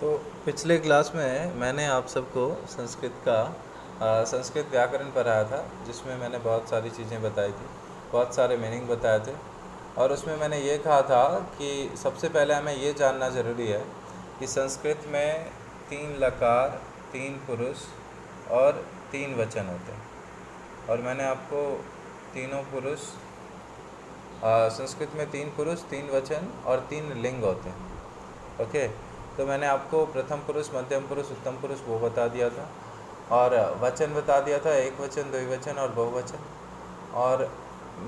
तो पिछले क्लास में मैंने आप सबको संस्कृत व्याकरण पढ़ाया था, जिसमें मैंने बहुत सारी चीज़ें बताई थी, बहुत सारे मीनिंग बताए थे। और उसमें मैंने ये कहा था कि सबसे पहले हमें ये जानना ज़रूरी है कि संस्कृत में 3 लकार, 3 पुरुष और 3 वचन होते हैं। और मैंने आपको तीनों पुरुष संस्कृत में 3 पुरुष, 3 वचन और 3 लिंग होते हैं। ओके, तो मैंने आपको प्रथम पुरुष, मध्यम पुरुष, उत्तम पुरुष वो बता दिया था, और वचन बता दिया था, एक वचन, द्विवचन और बहुवचन। और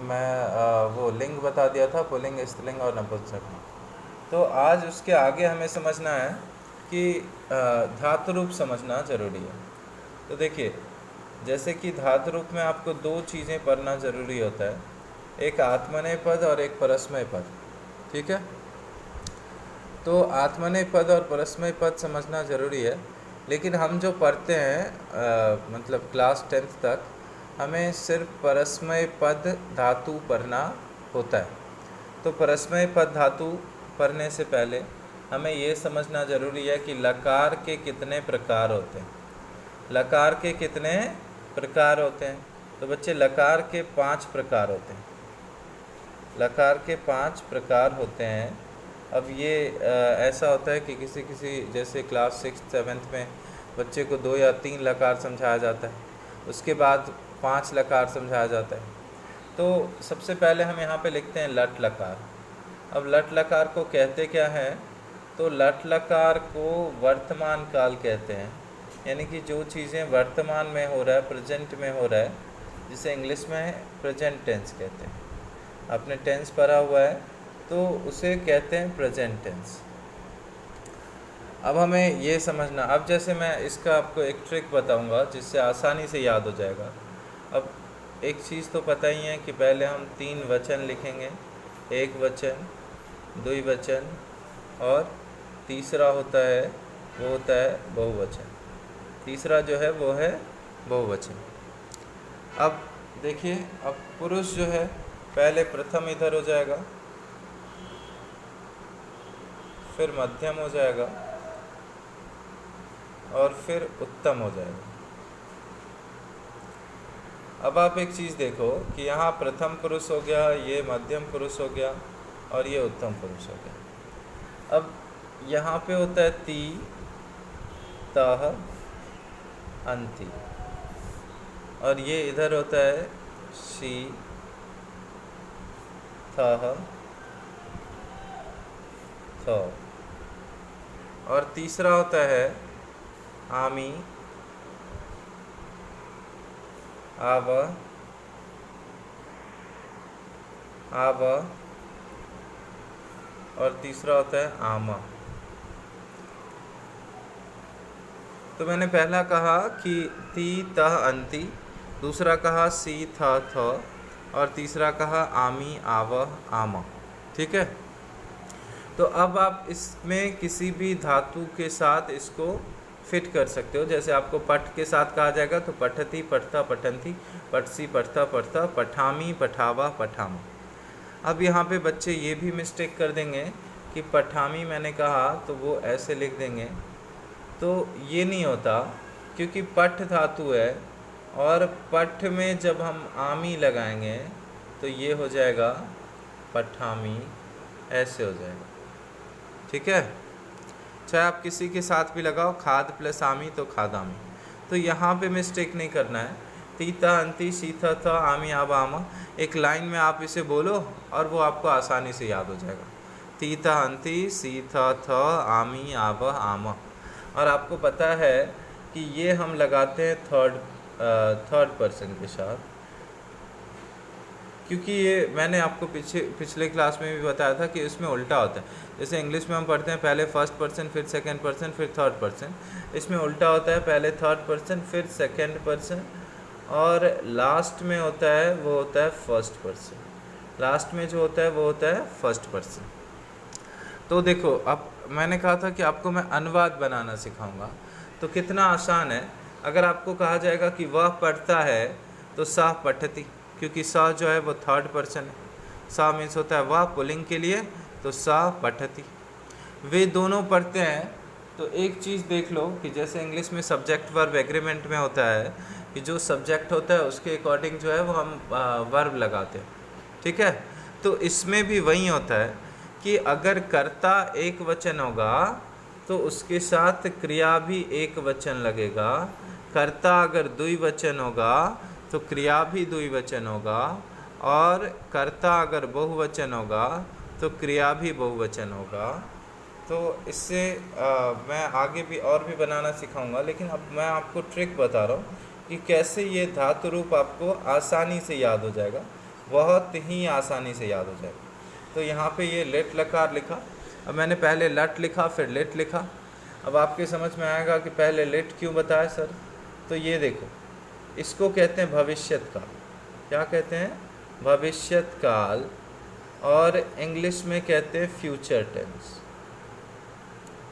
मैं वो लिंग बता दिया था, पुल्लिंग, स्त्रीलिंग और नपुंसक। तो आज उसके आगे हमें समझना है कि धातु रूप समझना ज़रूरी है। तो देखिए, जैसे कि धातु रूप में आपको 2 चीज़ें पढ़ना ज़रूरी होता है, एक आत्मनेय पद और एक परस्मय पद। ठीक है, तो आत्मनेय पद और परस्मय पद समझना ज़रूरी है। लेकिन हम जो पढ़ते हैं मतलब क्लास 10th तक, हमें सिर्फ परस्मय पद धातु पढ़ना होता है। तो परस्मय पद धातु पढ़ने से पहले हमें ये समझना ज़रूरी है कि लकार के कितने प्रकार होते हैं। लकार के कितने प्रकार होते हैं? तो बच्चे, लकार के 5 प्रकार होते हैं। लकार के 5 प्रकार होते हैं। अब ये ऐसा होता है कि किसी जैसे क्लास 6th 7th में बच्चे को 2 या 3 लकार समझाया जाता है, उसके बाद 5 लकार समझाया जाता है। तो सबसे पहले हम यहाँ पे लिखते हैं लट लकार। अब लट लकार को कहते क्या है? तो लट लकार को वर्तमान काल कहते हैं, यानी कि जो चीज़ें वर्तमान में हो रहा है, प्रेजेंट में हो रहा है, जिसे इंग्लिश में प्रेजेंट टेंस कहते हैं। आपने टेंस पढ़ा हुआ है तो उसे कहते हैं प्रेजेंट टेंस। अब हमें ये समझना, अब जैसे मैं इसका आपको एक ट्रिक बताऊंगा जिससे आसानी से याद हो जाएगा। अब एक चीज़ तो पता ही है कि पहले हम 3 वचन लिखेंगे, एक वचन, द्विवचन और तीसरा होता है वो होता है बहुवचन। तीसरा जो है वो है बहुवचन। अब देखिए, अब पुरुष जो है पहले प्रथम इधर हो जाएगा, फिर मध्यम हो जाएगा और फिर उत्तम हो जाएगा। अब आप एक चीज़ देखो कि यहाँ प्रथम पुरुष हो गया, ये मध्यम पुरुष हो गया और ये उत्तम पुरुष हो गया। अब यहाँ पे होता है ती, तह, अंति, और ये इधर होता है शी, थह, थ, और तीसरा होता है आमी, आव, आव, और तीसरा होता है आमा। तो मैंने पहला कहा कि ती, तह, अंति, दूसरा कहा सी, था, थ, और तीसरा कहा आमी, आव, आमा। ठीक है, तो अब आप इसमें किसी भी धातु के साथ इसको फिट कर सकते हो। जैसे आपको पठ के साथ कहा जाएगा तो पठती, पठता, पठंती, पठसी, पठता, पठता, पठामी, पठावा, पठामा। अब यहाँ पे बच्चे ये भी मिस्टेक कर देंगे कि पठामी मैंने कहा तो वो ऐसे लिख देंगे, तो ये नहीं होता, क्योंकि पठ धातु है और पठ में जब हम आमी लगाएंगे तो ये हो जाएगा पठामी, ऐसे हो जाएगा। ठीक है, चाहे आप किसी के साथ भी लगाओ, खाद प्लस आमी तो खादामी। तो यहाँ पे मिस्टेक नहीं करना है। तीता, अंति, सीथा, था, आमी, आबा, आमा, एक लाइन में आप इसे बोलो और वो आपको आसानी से याद हो जाएगा। तीता, अंति, सीथा, था, आमी, आबा, आमा। और आपको पता है कि ये हम लगाते हैं थर्ड पर्सन के साथ, क्योंकि ये मैंने आपको पिछले क्लास में भी बताया था कि इसमें उल्टा होता है। जैसे इंग्लिश में हम पढ़ते हैं पहले फर्स्ट पर्सन, फिर सेकंड पर्सन, फिर थर्ड पर्सन। इसमें उल्टा होता है, पहले थर्ड पर्सन, फिर सेकंड पर्सन, और लास्ट में होता है वो होता है फर्स्ट पर्सन। लास्ट में जो होता है वो होता है फर्स्ट पर्सन। तो देखो, अब मैंने कहा था कि आपको मैं अनुवाद बनाना सिखाऊंगा, तो कितना आसान है। अगर आपको कहा जाएगा कि वह पढ़ता है तो सा पठती, क्योंकि सा जो है वो थर्ड पर्सन है। सा मीन्स होता है वह पुल्लिंग के लिए, तो सा पठती। वे दोनों पढ़ते हैं तो एक चीज़ देख लो कि जैसे इंग्लिश में सब्जेक्ट वर्ब एग्रीमेंट में होता है कि जो सब्जेक्ट होता है उसके अकॉर्डिंग जो है वो हम वर्ब लगाते हैं, ठीक है। तो इसमें भी वही होता है कि अगर कर्ता एक वचन होगा तो उसके साथ क्रिया भी एक वचन लगेगा। कर्ता अगर द्विवचन होगा तो क्रिया भी द्विवचन होगा, और कर्ता अगर बहुवचन होगा तो क्रिया भी बहुवचन होगा। तो इससे मैं आगे भी और भी बनाना सिखाऊंगा, लेकिन अब मैं आपको ट्रिक बता रहा हूँ कि कैसे ये धातु रूप आपको आसानी से याद हो जाएगा, बहुत ही आसानी से याद हो जाएगा। तो यहाँ पे ये लेट लकार लिखा, अब मैंने पहले लट लिखा फिर लेट लिखा। अब आपके समझ में आएगा कि पहले लेट क्यों बताया सर। तो ये देखो, इसको कहते हैं भविष्यत काल। क्या कहते हैं? भविष्यत काल, और इंग्लिश में कहते हैं फ्यूचर टेंस।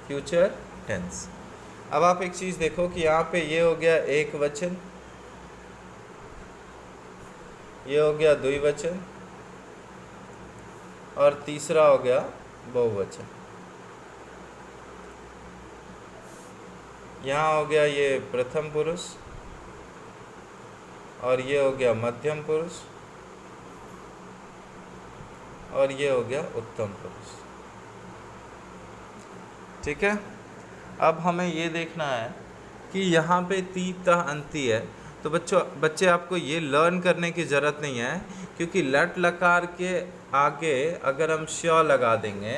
Future tense. अब आप एक चीज़ देखो कि यहाँ पे ये हो गया एक वचन, ये हो गया द्विवचन, और तीसरा हो गया बहुवचन। यहाँ हो गया ये प्रथम पुरुष, और ये हो गया मध्यम पुरुष, और ये हो गया उत्तम पुरुष, ठीक है। अब हमें ये देखना है कि यहाँ पे ती ता अंती है। तो बच्चे आपको ये लर्न करने की ज़रूरत नहीं है, क्योंकि लट लकार के आगे अगर हम श्य लगा देंगे,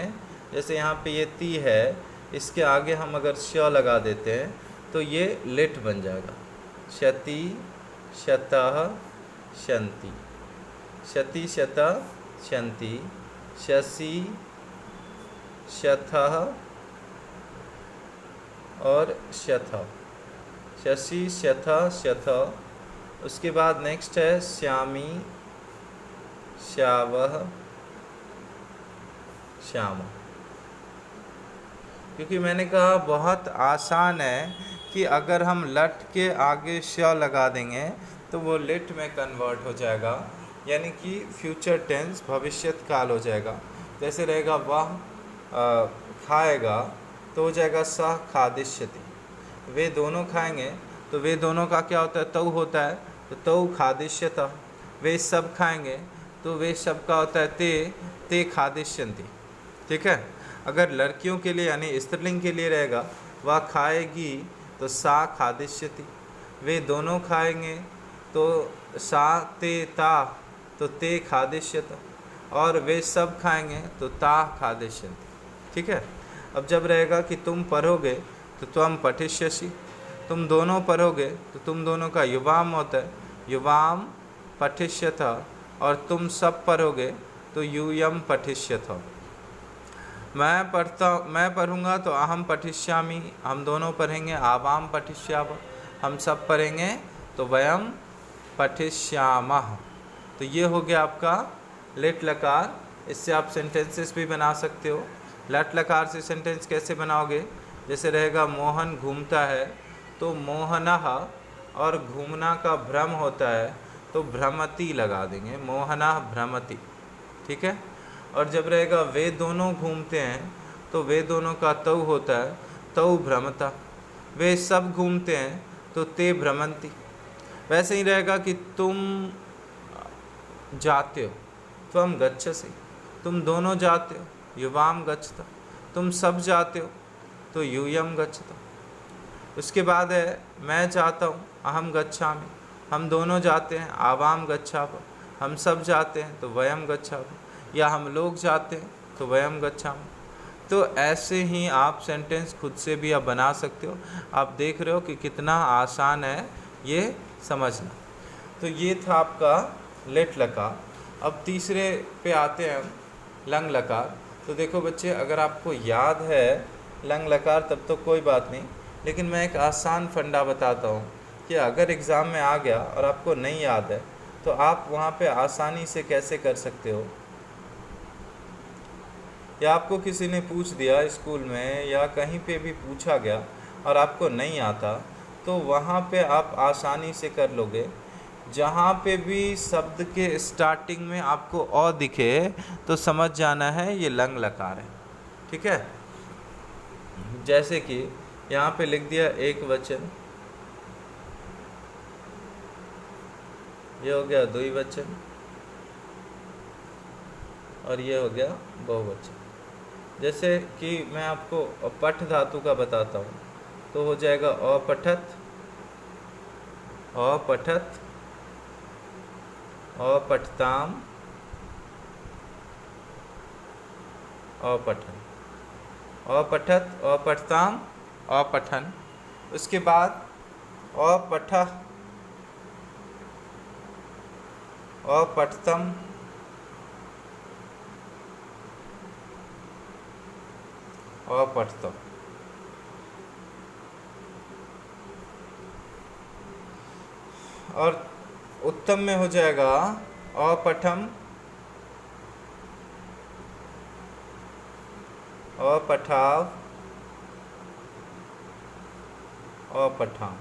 जैसे यहाँ पे ये ती है, इसके आगे हम अगर श्य लगा देते हैं तो ये लिट बन जाएगा। शती शतः शंति, शती शतः शंति, शशि शतः और शतः, शशि शतः शतः। उसके बाद नेक्स्ट है श्यामी श्यावः श्यामा। क्योंकि मैंने कहा बहुत आसान है कि अगर हम लट के आगे श लगा देंगे तो वो लिट में कन्वर्ट हो जाएगा, यानी कि फ्यूचर टेंस भविष्यत काल हो जाएगा। जैसे रहेगा वह खाएगा तो हो जाएगा सह खादिष्यति। वे दोनों खाएंगे तो वे दोनों का क्या होता है? तौ होता है, तो तौ खादिष्यतः। वे सब खाएंगे तो वे सब का होता है ते खादिष्यन्ति, ठीक है। अगर लड़कियों के लिए यानी स्त्रीलिंग के लिए रहेगा वह खाएगी तो सा खादिष्यति। वे दोनों खाएंगे तो सा ते ता, तो ते खादिष्यत। और वे सब खाएंगे तो ता खादिष्यन्ति, ठीक है। अब जब रहेगा कि तुम पढ़ोगे तो त्वम पठिष्यसि, तुम दोनों पढ़ोगे तो तुम दोनों का युवाम होता है, युवाम पठिष्यथ। और तुम सब पढ़ोगे तो यूयम पठिष्यथ। मैं पढ़ूंगा तो अहम पठिष्यामि, हम दोनों पढ़ेंगे। आवाम पठिष्याव, हम सब पढ़ेंगे तो वयम पठिष्यामः। तो ये हो गया आपका लेट लकार। इससे आप सेंटेंसेस भी बना सकते हो। लट लकार से सेंटेंस कैसे बनाओगे? जैसे रहेगा मोहन घूमता है तो मोहनः, और घूमना का भ्रम होता है तो भ्रमति लगा देंगे, मोहनः भ्रमति, ठीक है। और जब रहेगा वे दोनों घूमते हैं तो वे दोनों का तौ होता है, तौ भ्रमता। वे सब घूमते हैं तो ते भ्रमंती। वैसे ही रहेगा कि तुम जाते हो, त्वम गच्छसि, तुम दोनों जाते हो, युवाम गच्छता। तुम सब जाते हो तो यूयम गच्छता। उसके बाद है मैं जाता हूँ, अहम गच्छामि, हम दोनों जाते हैं, आवाम गच्छाव, हम सब जाते हैं तो वयम गच्छाव, या हम लोग जाते हैं तो वयम गच्छाम। तो ऐसे ही आप सेंटेंस खुद से भी आप बना सकते हो। आप देख रहे हो कि कितना आसान है ये समझना। तो ये था आपका लेट लकार। अब तीसरे पे आते हैं हम, लंग लकार। तो देखो बच्चे, अगर आपको याद है लंग लकार तब तो कोई बात नहीं, लेकिन मैं एक आसान फंडा बताता हूँ कि अगर एग्ज़ाम में आ गया और आपको नहीं याद है तो आप वहाँ पे आसानी से कैसे कर सकते हो। या आपको किसी ने पूछ दिया स्कूल में या कहीं पे भी पूछा गया और आपको नहीं आता, तो वहाँ पे आप आसानी से कर लोगे। जहाँ पे भी शब्द के स्टार्टिंग में आपको अ दिखे तो समझ जाना है ये लंग लकार है, ठीक है। जैसे कि यहाँ पे लिख दिया एक वचन, ये हो गया द्विवचन, और ये हो गया बहुवचन। जैसे कि मैं आपको पठ धातु का बताता हूँ, तो हो जाएगा अपठत, अपठत, अपठताम, अपठन, अपठत, अपठताम, अपठन। उसके बाद अपठ, अपठतम, अपठतम। और उत्तम में हो जाएगा अपठम, अपठाव, अपठाम।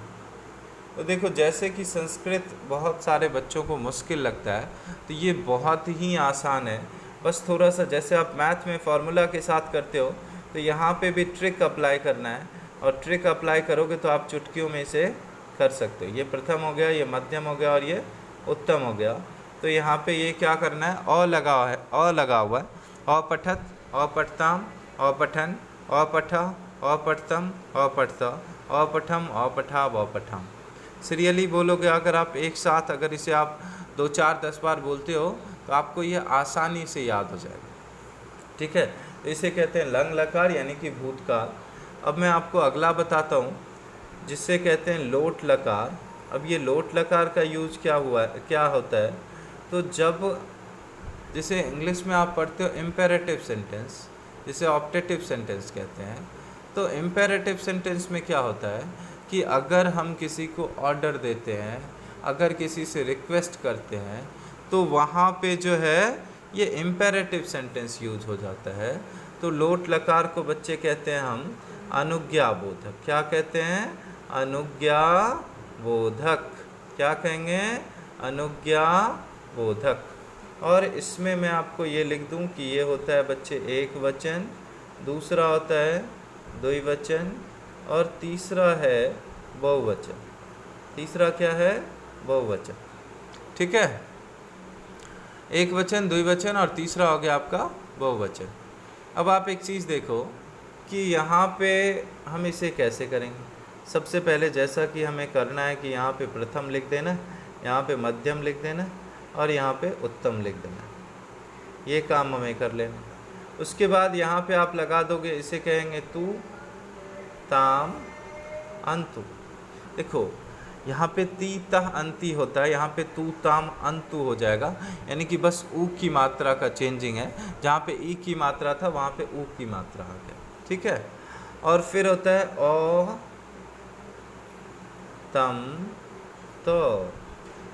तो देखो, जैसे कि संस्कृत बहुत सारे बच्चों को मुश्किल लगता है, तो ये बहुत ही आसान है। बस थोड़ा सा जैसे आप मैथ में फार्मूला के साथ करते हो, तो यहाँ पे भी ट्रिक अप्लाई करना है, और ट्रिक अप्लाई करोगे तो आप चुटकियों में से कर सकते हो। ये प्रथम हो गया, ये मध्यम हो गया, और ये उत्तम हो गया। तो यहाँ पे ये क्या करना है, अ लगा है, अ लगा हुआ है, अपठत, अपठताम, अपठन, अपठ, अपठतम, अपठत, अपठम, अपठाव, अपठाम। सीरियली बोलोगे अगर आप एक साथ, अगर इसे आप 2, 4, 10 बार बोलते हो, तो आपको ये आसानी से याद हो जाएगा। ठीक है, तो इसे कहते हैं लंग लकार, यानी कि भूतकाल। अब मैं आपको अगला बताता हूँ, जिससे कहते हैं लोट लकार। अब ये लोट लकार का यूज क्या हुआ है, क्या होता है, तो जब जिसे इंग्लिश में आप पढ़ते हो इम्पेरेटिव सेंटेंस, जिसे ऑप्टेटिव सेंटेंस कहते हैं। तो इम्पेरेटिव सेंटेंस में क्या होता है कि अगर हम किसी को ऑर्डर देते हैं, अगर किसी से रिक्वेस्ट करते हैं, तो वहाँ पे जो है ये इम्पेरेटिव सेंटेंस यूज हो जाता है। तो लोट लकार को बच्चे कहते हैं हम अनुज्ञाबोधक। क्या कहते हैं, अनुज्ञाबोधक। क्या कहेंगे, अनुज्ञाबोधक। और इसमें मैं आपको ये लिख दूं कि ये होता है बच्चे एक वचन, दूसरा होता है द्विवचन, और तीसरा है बहुवचन। तीसरा क्या है, बहुवचन। ठीक है, एक वचन, द्विवचन, और तीसरा हो गया आपका बहुवचन। अब आप एक चीज़ देखो कि यहाँ पे हम इसे कैसे करेंगे। सबसे पहले जैसा कि हमें करना है कि यहाँ पे प्रथम लिख देना, यहाँ पे मध्यम लिख देना, और यहाँ पे उत्तम लिख देना। ये काम हमें कर लेना। उसके बाद यहाँ पे आप लगा दोगे, इसे कहेंगे तू, ताम, अंतु। देखो, यहाँ पे ती, तह, अंति होता है, यहाँ पे तू, ताम, अंतु हो जाएगा, यानी कि बस ऊ की मात्रा का चेंजिंग है। जहाँ पे ई की मात्रा था, वहाँ पे ऊ की मात्रा आ गया। ठीक है, और फिर होता है ओ, तम, तो,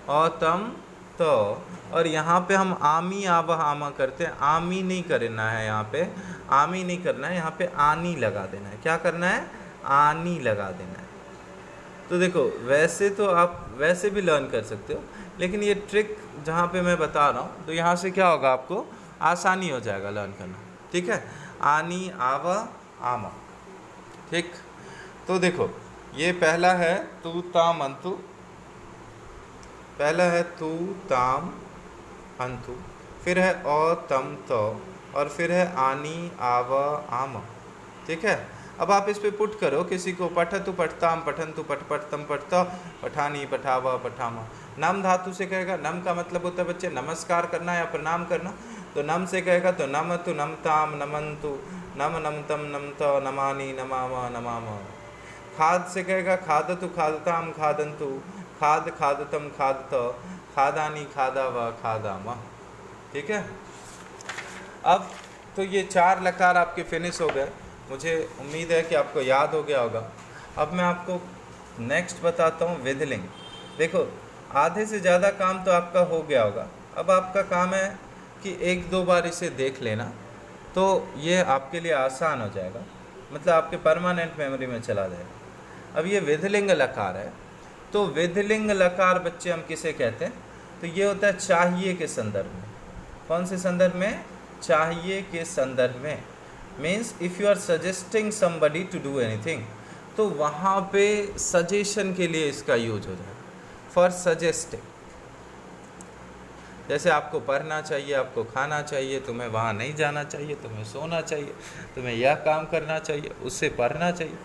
ओ, तम, तो। और यहाँ पे हम आमी, आवह, आमा करते हैं। आमी नहीं करना है, यहाँ पे आमी नहीं करना है, यहाँ पे आनी लगा देना है। क्या करना है, आनी लगा देना है। तो देखो, वैसे तो आप वैसे भी लर्न कर सकते हो, लेकिन ये ट्रिक जहाँ पे मैं बता रहा हूँ, तो यहाँ से क्या होगा, आपको आसानी हो जाएगा लर्न करना। ठीक है, आनी, आवा, आमा। ठीक, तो देखो, ये पहला है तू, ताम, अंतु। पहला है तू, ताम, अंतु, फिर है ओ, तम, तो, और फिर है आनी, आवा, आमा। ठीक है, अब आप इस पे पुट करो किसी को, पठतु, पठताम, पठंतु, पठ, पठतम, पठता, पठानी, पठावा, पठामा। नम धातु से कहेगा, नम का मतलब होता है बच्चे नमस्कार करना या प्रणाम करना। तो नम से कहेगा तो नमतु, नमताम, नमंतु, नम, नमतम, नमता, नमानी, नमामा, नमामा। खाद से कहेगा खादतु, खादताम, खादंतु, खाद, खादतम, खादत, खादानी, खादावा, खादामा। ठीक है, अब तो ये 4 लकार आपके फिनिश हो गए। मुझे उम्मीद है कि आपको याद हो गया होगा। अब मैं आपको नेक्स्ट बताता हूँ विधिलिंग। देखो, आधे से ज़्यादा काम तो आपका हो गया होगा। अब आपका काम है कि 1-2 बार इसे देख लेना, तो ये आपके लिए आसान हो जाएगा, मतलब आपके परमानेंट मेमोरी में चला जाएगा। अब ये विधिलिंग लकार है, तो विधिलिंग लकार बच्चे हम किसे कहते हैं, तो ये होता है चाहिए के संदर्भ में। कौन से संदर्भ में, चाहिए के संदर्भ में। Means if you are suggesting somebody to do anything, तो वहाँ पे सजेशन के लिए इसका यूज हो जाएगा, फॉर सजेस्टिंग। जैसे आपको पढ़ना चाहिए, आपको खाना चाहिए, तुम्हें वहाँ नहीं जाना चाहिए, तुम्हें सोना चाहिए, तुम्हें यह काम करना चाहिए, उससे पढ़ना चाहिए,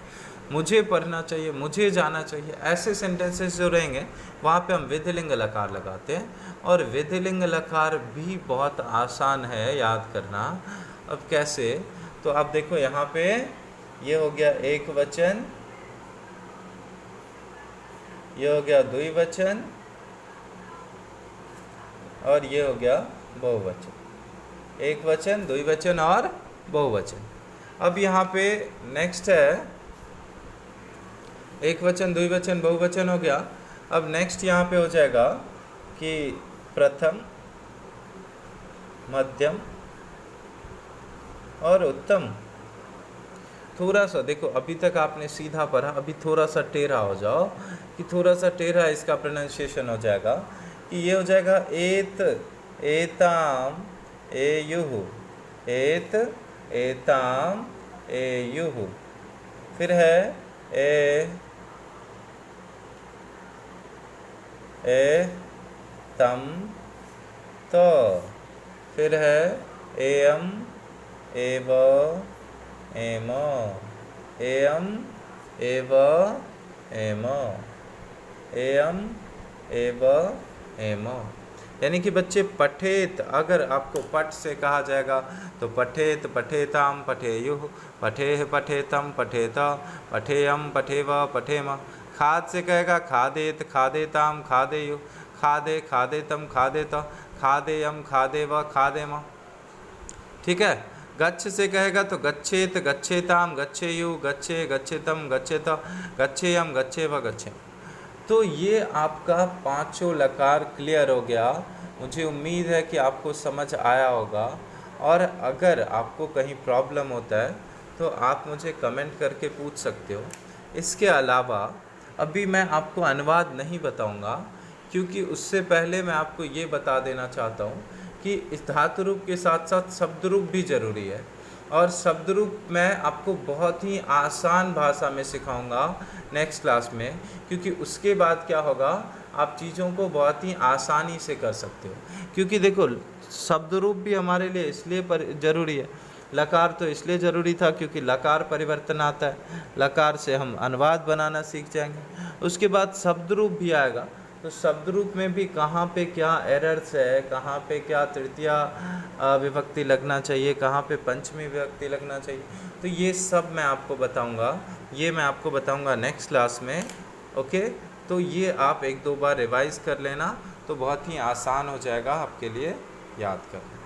मुझे पढ़ना चाहिए, मुझे जाना चाहिए, ऐसे सेंटेंसेस जो रहेंगे वहाँ पे हम विधिलिंग लकार लगाते हैं। और विधिलिंग लकार भी बहुत आसान है याद करना। अब कैसे, तो आप देखो यहाँ पे ये हो गया एक वचन, ये हो गया द्विवचन, और ये हो गया बहुवचन। एक वचन, द्विवचन और बहुवचन। अब यहाँ पे नेक्स्ट है, एक वचन, द्विवचन, बहुवचन हो गया। अब नेक्स्ट यहाँ पे हो जाएगा कि प्रथम, मध्यम और उत्तम। थोड़ा सा देखो, अभी तक आपने सीधा पढ़ा, अभी थोड़ा सा टेढ़ा हो जाओ, कि थोड़ा सा टेढ़ा इसका प्रोनाउंसिएशन हो जाएगा, कि ये हो जाएगा एत, एताम, एयुः, एत, एताम, एयुः। फिर है ए तम तो। फिर है एयम, एव, एम, एयम, एव, एम, एयम, एव, एम। यानी कि बच्चे पठेत, अगर आपको पठ से कहा जाएगा तो पठेत, पठेताम, पठेयुः, पठेह, पठेतम, पठेत, पठेयम, पठेव, पठेम। खाद से कहेगा खादेत, खादेताम, खादेयुः, खादे, खादेतम, खादेत, खादेयम, खादेव, खादेम। ठीक है। गच्छ से कहेगा तो गच्छेत, गच्छेताम, गच्छेयुः, गच्छे, गच्छेतम, गच्छेत, गच्छेयम, गच्छेव, गच्छेम। तो ये आपका पांचों लकार क्लियर हो गया। मुझे उम्मीद है कि आपको समझ आया होगा, और अगर आपको कहीं प्रॉब्लम होता है तो आप मुझे कमेंट करके पूछ सकते हो। इसके अलावा अभी मैं आपको अनुवाद नहीं बताऊंगा, क्योंकि उससे पहले मैं आपको ये बता देना चाहता हूँ कि इस धातु रूप के साथ साथ शब्द रूप भी ज़रूरी है। और शब्द रूप मैं आपको बहुत ही आसान भाषा में सिखाऊंगा नेक्स्ट क्लास में, क्योंकि उसके बाद क्या होगा, आप चीज़ों को बहुत ही आसानी से कर सकते हो। क्योंकि देखो, शब्द रूप भी हमारे लिए इसलिए ज़रूरी है, लकार तो इसलिए ज़रूरी था क्योंकि लकार परिवर्तन आता है, लकार से हम अनुवाद बनाना सीख जाएंगे। उसके बाद शब्द रूप भी आएगा, तो शब्द रूप में भी कहाँ पे क्या एरर्स है, कहाँ पे क्या तृतीया विभक्ति लगना चाहिए, कहाँ पे पंचमी विभक्ति लगना चाहिए, तो ये सब मैं आपको बताऊंगा। ये मैं आपको बताऊंगा नेक्स्ट क्लास में। ओके, तो ये आप एक दो बार रिवाइज़ कर लेना, तो बहुत ही आसान हो जाएगा आपके लिए याद करना।